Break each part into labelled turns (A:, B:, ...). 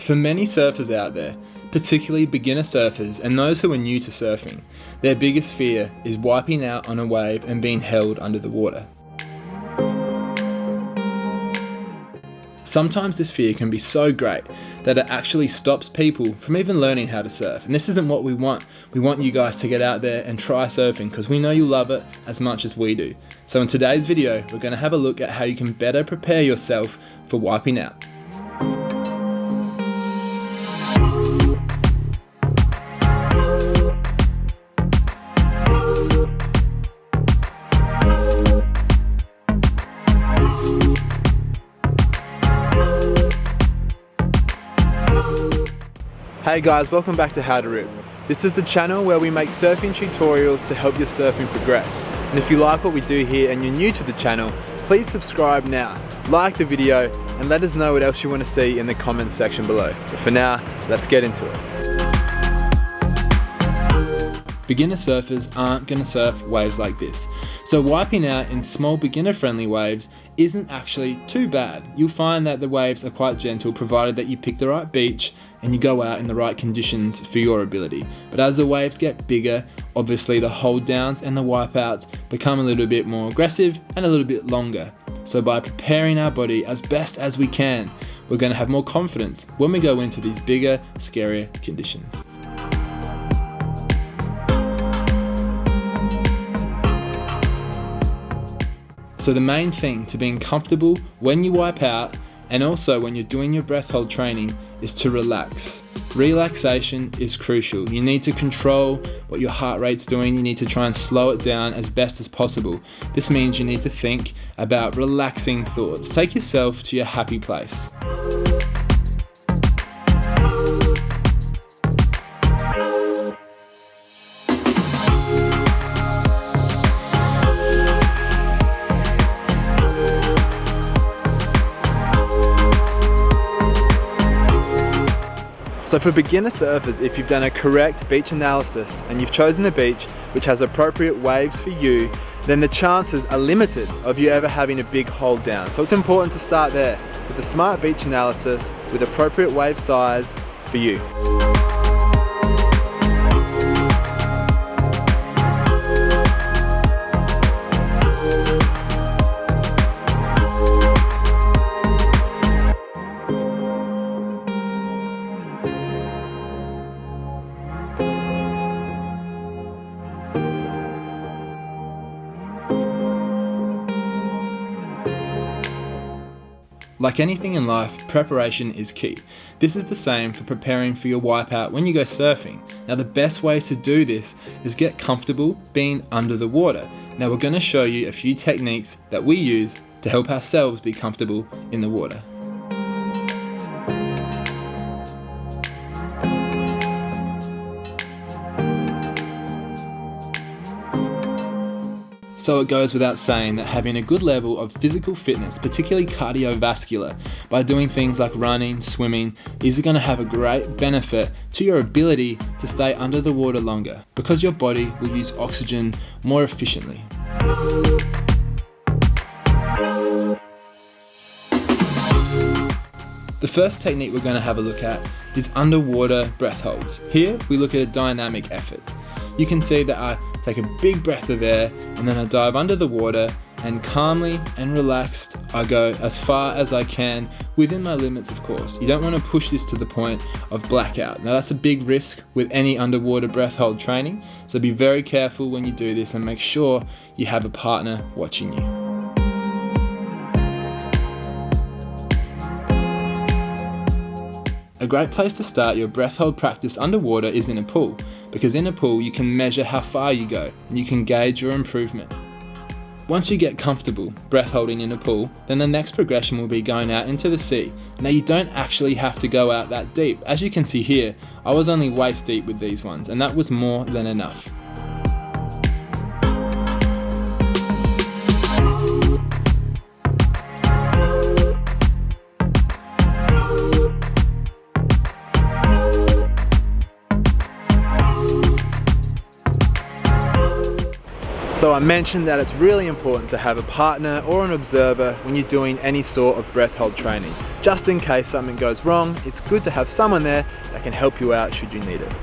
A: For many surfers out there, particularly beginner surfers and those who are new to surfing, their biggest fear is wiping out on a wave and being held under the water. Sometimes this fear can be so great that it actually stops people from even learning how to surf. And this isn't what we want. We want you guys to get out there and try surfing because we know you love it as much as we do. So in today's video, we're going to have a look at how you can better prepare yourself for wiping out. Hey guys, welcome back to How to Rip. This is the channel where we make surfing tutorials to help your surfing progress. And if you like what we do here and you're new to the channel, please subscribe now, like the video, and let us know what else you want to see in the comments section below. But for now, let's get into it. Beginner surfers aren't going to surf waves like this, so wiping out in small beginner-friendly waves isn't actually too bad. You'll find that the waves are quite gentle provided that you pick the right beach and you go out in the right conditions for your ability. But as the waves get bigger, obviously the hold downs and the wipeouts become a little bit more aggressive and a little bit longer. So by preparing our body as best as we can, we're going to have more confidence when we go into these bigger, scarier conditions. So the main thing to being comfortable when you wipe out and also when you're doing your breath hold training is to relax. Relaxation is crucial. You need to control what your heart rate's doing. You need to try and slow it down as best as possible. This means you need to think about relaxing thoughts. Take yourself to your happy place. So for beginner surfers, if you've done a correct beach analysis and you've chosen a beach which has appropriate waves for you, then the chances are limited of you ever having a big hold down. So it's important to start there with a smart beach analysis with appropriate wave size for you. Like anything in life, preparation is key. This is the same for preparing for your wipeout when you go surfing. Now the best way to do this is get comfortable being under the water. Now we're going to show you a few techniques that we use to help ourselves be comfortable in the water. So it goes without saying that having a good level of physical fitness, particularly cardiovascular, by doing things like running, swimming, is going to have a great benefit to your ability to stay under the water longer because your body will use oxygen more efficiently. The first technique we're going to have a look at is underwater breath holds. Here we look at a dynamic effort. You can see that I take a big breath of air and then I dive under the water and calmly and relaxed I go as far as I can within my limits, of course. You don't want to push this to the point of blackout. Now that's a big risk with any underwater breath hold training, so be very careful when you do this and make sure you have a partner watching you. A great place to start your breath hold practice underwater is in a pool, because in a pool you can measure how far you go and you can gauge your improvement. Once you get comfortable breath holding in a pool, then the next progression will be going out into the sea. Now you don't actually have to go out that deep. As you can see here, I was only waist deep with these ones and that was more than enough. So I mentioned that it's really important to have a partner or an observer when you're doing any sort of breath hold training. Just in case something goes wrong, it's good to have someone there that can help you out should you need it.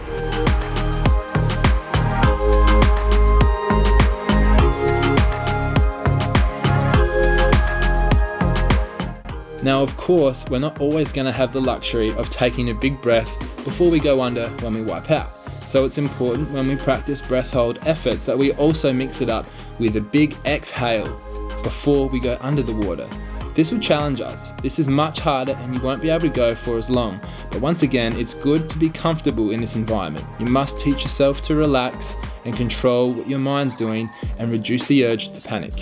A: Now of course, we're not always going to have the luxury of taking a big breath before we go under when we wipe out. So it's important when we practice breath hold efforts that we also mix it up with a big exhale before we go under the water. This will challenge us. This is much harder and you won't be able to go for as long. But once again, it's good to be comfortable in this environment. You must teach yourself to relax and control what your mind's doing and reduce the urge to panic.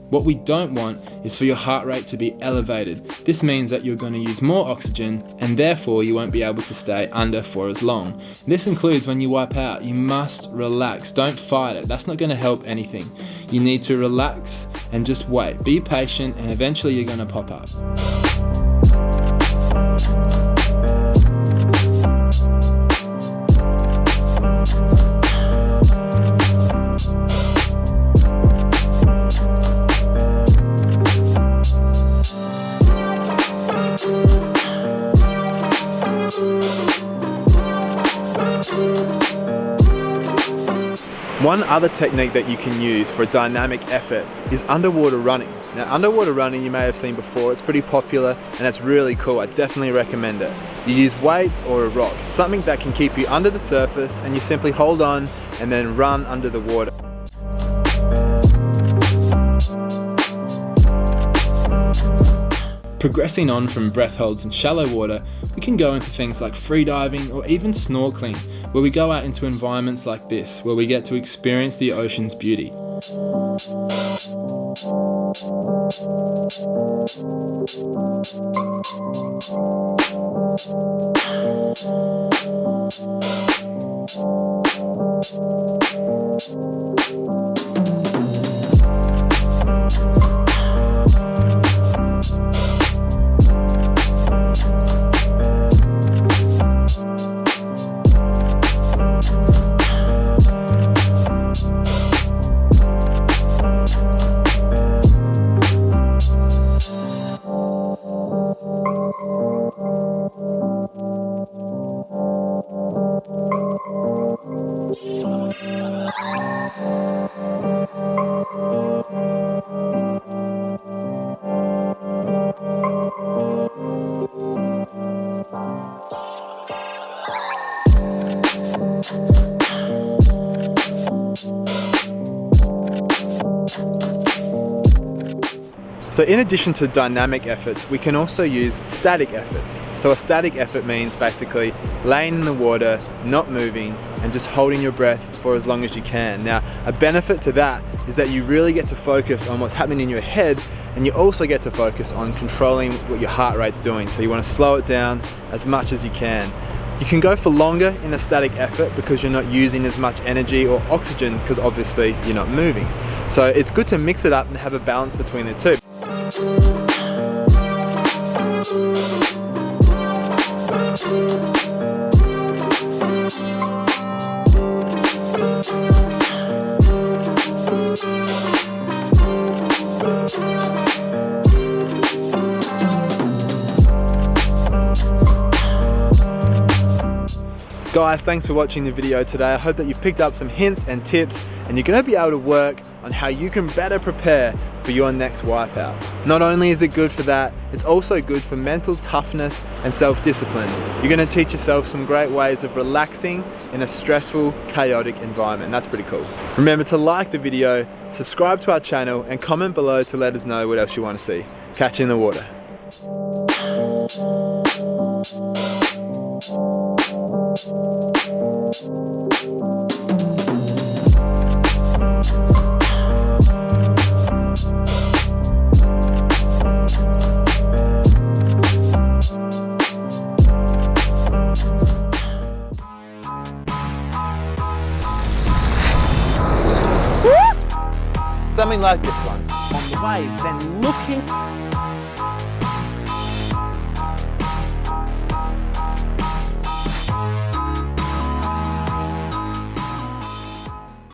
A: What we don't want is for your heart rate to be elevated. This means that you're going to use more oxygen and therefore you won't be able to stay under for as long. This includes when you wipe out, you must relax. Don't fight it. That's not going to help anything. You need to relax and just wait. Be patient and eventually you're going to pop up. One other technique that you can use for a dynamic effort is underwater running. Now underwater running you may have seen before, it's pretty popular and it's really cool, I definitely recommend it. You use weights or a rock, something that can keep you under the surface and you simply hold on and then run under the water. Progressing on from breath holds in shallow water, we can go into things like freediving or even snorkeling, where we go out into environments like this, where we get to experience the ocean's beauty. So in addition to dynamic efforts, we can also use static efforts. So a static effort means basically laying in the water, not moving, and just holding your breath for as long as you can. Now, a benefit to that is that you really get to focus on what's happening in your head, and you also get to focus on controlling what your heart rate's doing. So you want to slow it down as much as you can. You can go for longer in a static effort because you're not using as much energy or oxygen because obviously you're not moving. So it's good to mix it up and have a balance between the two. Guys, thanks for watching the video today. I hope that you've picked up some hints and tips and you're going to be able to work on how you can better prepare for your next wipeout. Not only is it good for that, it's also good for mental toughness and self-discipline. You're going to teach yourself some great ways of relaxing in a stressful, chaotic environment. That's pretty cool. Remember to like the video, subscribe to our channel and comment below to let us know what else you want to see. Catch you in the water. Something like this one.
B: On the waves, then looking